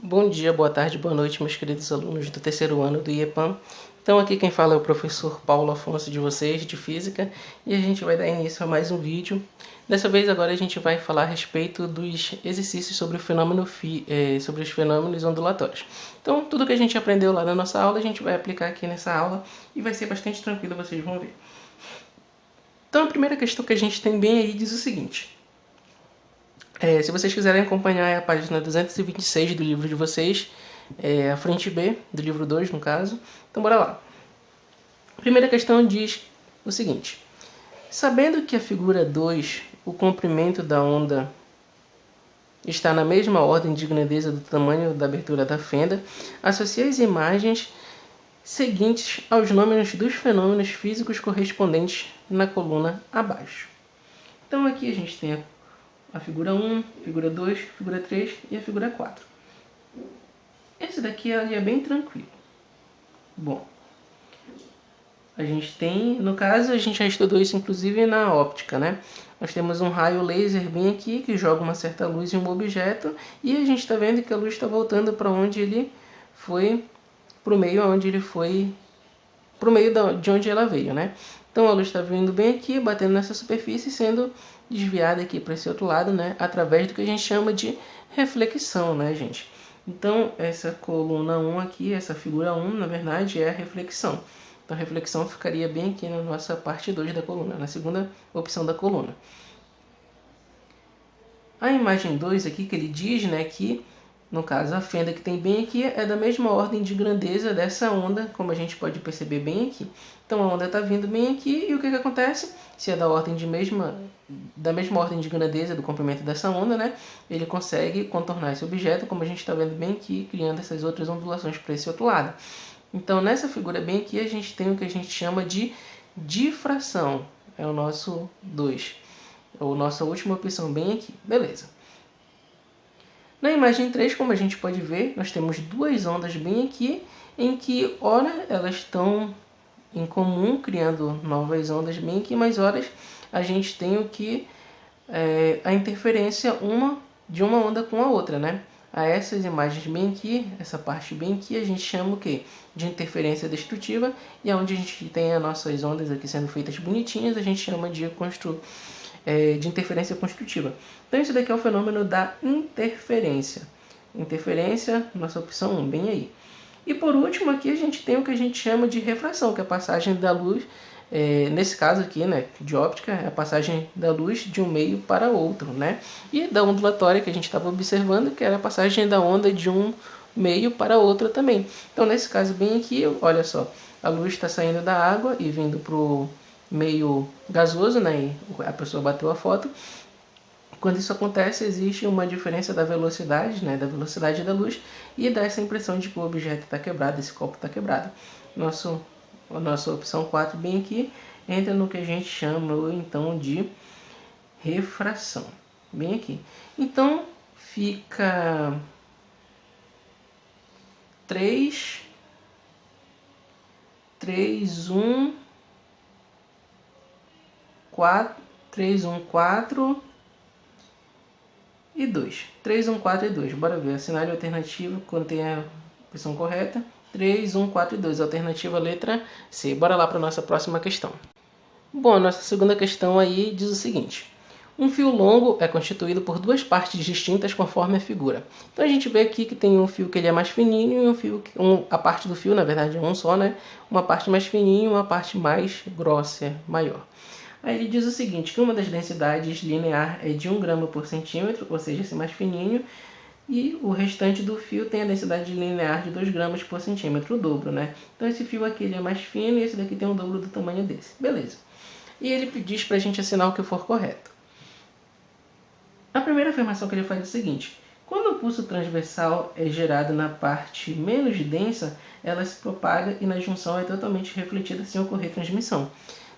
Bom dia, boa tarde, boa noite, meus queridos alunos do terceiro ano do IEPAM. Então aqui quem fala é o professor Paulo Afonso de vocês, de Física, e a gente vai dar início a mais um vídeo. Dessa vez agora a gente vai falar a respeito dos exercícios sobre sobre os fenômenos ondulatórios. Então tudo que a gente aprendeu lá na nossa aula a gente vai aplicar aqui nessa aula e vai ser bastante tranquilo, vocês vão ver. Então a primeira questão que a gente tem bem aí diz o seguinte. Se vocês quiserem acompanhar a página 226 do livro de vocês, a frente B do livro 2, no caso. Então, bora lá. A primeira questão diz o seguinte. Sabendo que a figura 2, o comprimento da onda está na mesma ordem de grandeza do tamanho da abertura da fenda, associe as imagens seguintes aos nomes dos fenômenos físicos correspondentes na coluna abaixo. Então, aqui a gente tem a figura 1, figura 2, figura 3 e a figura 4. Esse daqui é bem tranquilo. Bom, a gente tem, no caso, a gente já estudou isso inclusive na óptica, né? Nós temos um raio laser bem aqui que joga uma certa luz em um objeto e a gente está vendo que a luz está voltando para onde ele foi, para o meio onde ele foi, para o meio de onde ela veio, né? Então a luz está vindo bem aqui, batendo nessa superfície, sendo desviada aqui para esse outro lado, né? Através do que a gente chama de reflexão, né, gente? Então essa coluna 1 aqui, essa figura 1, na verdade, é a reflexão. Então a reflexão ficaria bem aqui na nossa parte 2 da coluna, na segunda opção da coluna. A imagem 2 aqui, que ele diz, né, que no caso, a fenda que tem bem aqui é da mesma ordem de grandeza dessa onda, como a gente pode perceber bem aqui. Então a onda está vindo bem aqui e o que acontece? Se é da mesma ordem de grandeza do comprimento dessa onda, né? Ele consegue contornar esse objeto, como a gente está vendo bem aqui, criando essas outras ondulações para esse outro lado. Então nessa figura bem aqui a gente tem o que a gente chama de difração. É o nosso 2. É a nossa última opção bem aqui. Beleza. Na imagem 3, como a gente pode ver, nós temos duas ondas bem aqui, em que, ora, elas estão em comum, criando novas ondas bem aqui, mas, ora, a gente tem o que a interferência de uma onda com a outra, né? A essas imagens bem aqui, essa parte bem aqui, a gente chama o quê? De interferência destrutiva, e onde a gente tem as nossas ondas aqui sendo feitas bonitinhas, a gente chama de interferência construtiva. Então isso daqui é o fenômeno da interferência. Interferência, nossa opção 1, bem aí. E por último aqui a gente tem o que a gente chama de refração, que é a passagem da luz, nesse caso aqui, né, de óptica, é a passagem da luz de um meio para outro, né? E da ondulatória que a gente estava observando, que era a passagem da onda de um meio para outro também. Então nesse caso bem aqui, olha só, a luz está saindo da água e vindo para o meio gasoso, né? E a pessoa bateu a foto. Quando isso acontece, existe uma diferença da velocidade, né? Da velocidade da luz, e dá essa impressão de que o objeto está quebrado, esse copo está quebrado. A nossa opção 4 bem aqui entra no que a gente chama então de refração. Bem aqui. Então fica 3, 1, 4 e 2. 3, 1, 4 e 2. Bora ver. Cenário alternativo quando tem a opção correta. 3, 1, 4 e 2. Alternativa letra C. Bora lá para a nossa próxima questão. Bom, a nossa segunda questão aí diz o seguinte. Um fio longo é constituído por duas partes distintas conforme a figura. Então a gente vê aqui que tem um fio que ele é mais fininho e um fio a parte do fio, na verdade, é um só, né? Uma parte mais fininha e uma parte mais grossa, maior. Aí ele diz o seguinte, que uma das densidades linear é de 1 grama por centímetro, ou seja, esse mais fininho, e o restante do fio tem a densidade linear de 2 gramas por centímetro, o dobro, né? Então esse fio aqui ele é mais fino e esse daqui tem o dobro do tamanho desse. Beleza. E ele diz para a gente assinar o que for correto. A primeira afirmação que ele faz é o seguinte, quando o pulso transversal é gerado na parte menos densa, ela se propaga e na junção é totalmente refletida sem ocorrer transmissão.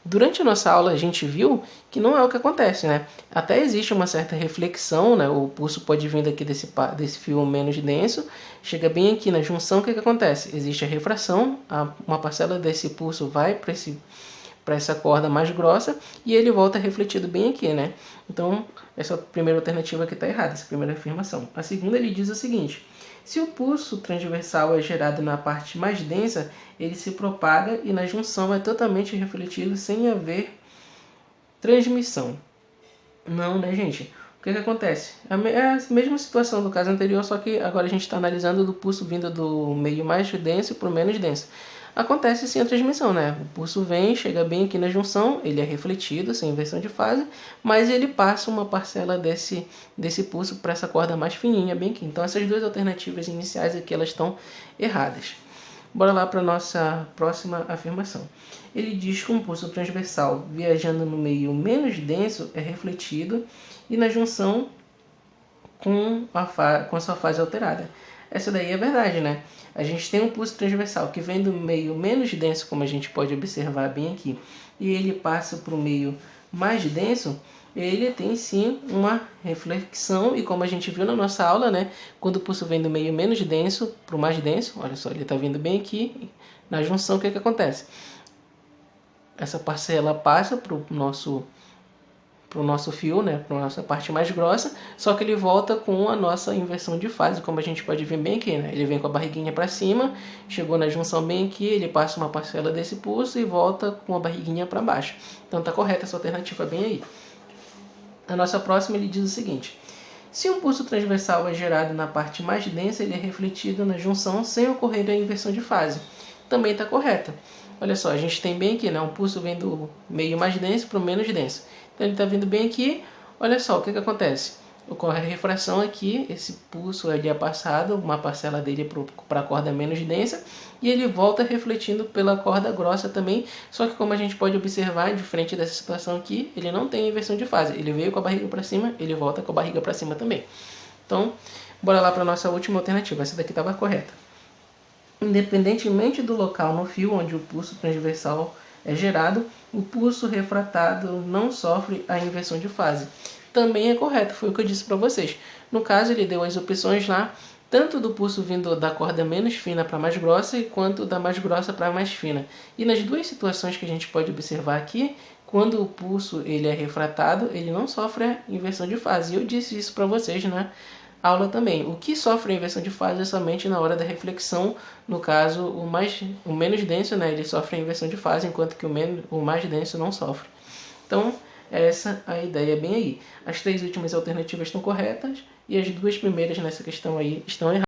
Durante a nossa aula a gente viu que não é o que acontece, né? Até existe uma certa reflexão, né? O pulso pode vir daqui desse fio menos denso, chega bem aqui na junção, o que acontece? Existe a refração, uma parcela desse pulso vai para para essa corda mais grossa e ele volta refletido bem aqui, né? Então, essa primeira alternativa aqui está errada, essa primeira afirmação. A segunda, ele diz o seguinte: se o pulso transversal é gerado na parte mais densa, ele se propaga e na junção é totalmente refletido sem haver transmissão. Não, né, gente? O que acontece? É a mesma situação do caso anterior, só que agora a gente está analisando do pulso vindo do meio mais denso para o menos denso. Acontece sim a transmissão, né? O pulso vem, chega bem aqui na junção, ele é refletido, sem inversão de fase, mas ele passa uma parcela desse pulso para essa corda mais fininha, bem aqui. Então essas duas alternativas iniciais aqui, elas estão erradas. Bora lá para a nossa próxima afirmação. Ele diz que um pulso transversal viajando no meio menos denso é refletido e na junção com a sua fase alterada. Essa daí é verdade, né? A gente tem um pulso transversal que vem do meio menos denso, como a gente pode observar bem aqui, e ele passa para o meio mais denso. Ele tem sim uma reflexão, e como a gente viu na nossa aula, né, quando o pulso vem do meio menos denso para o mais denso, olha só, ele está vindo bem aqui, na junção o que acontece? Essa parcela passa para o nosso fio, né, para a nossa parte mais grossa, só que ele volta com a nossa inversão de fase, como a gente pode ver bem aqui, né? Ele vem com a barriguinha para cima, chegou na junção bem aqui, ele passa uma parcela desse pulso e volta com a barriguinha para baixo. Então tá correta essa alternativa bem aí. A nossa próxima, ele diz o seguinte: se um pulso transversal é gerado na parte mais densa, ele é refletido na junção sem ocorrer a inversão de fase. Também está correta. Olha só, a gente tem bem aqui, né? Um pulso vem do meio mais denso para o menos denso. Então ele está vindo bem aqui. Olha só, o que acontece? Ocorre a refração aqui, esse pulso ali é passado, uma parcela dele para a corda menos densa, e ele volta refletindo pela corda grossa também, só que como a gente pode observar, de frente dessa situação aqui, ele não tem inversão de fase, ele veio com a barriga para cima, ele volta com a barriga para cima também. Então, bora lá para a nossa última alternativa, essa daqui estava correta. Independentemente do local no fio onde o pulso transversal é gerado, o pulso refratado não sofre a inversão de fase. Também é correto, foi o que eu disse para vocês. No caso, ele deu as opções lá, tanto do pulso vindo da corda menos fina para mais grossa, quanto da mais grossa para mais fina. E nas duas situações que a gente pode observar aqui, quando o pulso ele é refratado, ele não sofre a inversão de fase. E eu disse isso para vocês na aula também. O que sofre a inversão de fase é somente na hora da reflexão. No caso, o menos denso, né, ele sofre a inversão de fase, enquanto que o mais denso não sofre. Então, essa é a ideia bem aí. As três últimas alternativas estão corretas e as duas primeiras nessa questão aí estão erradas.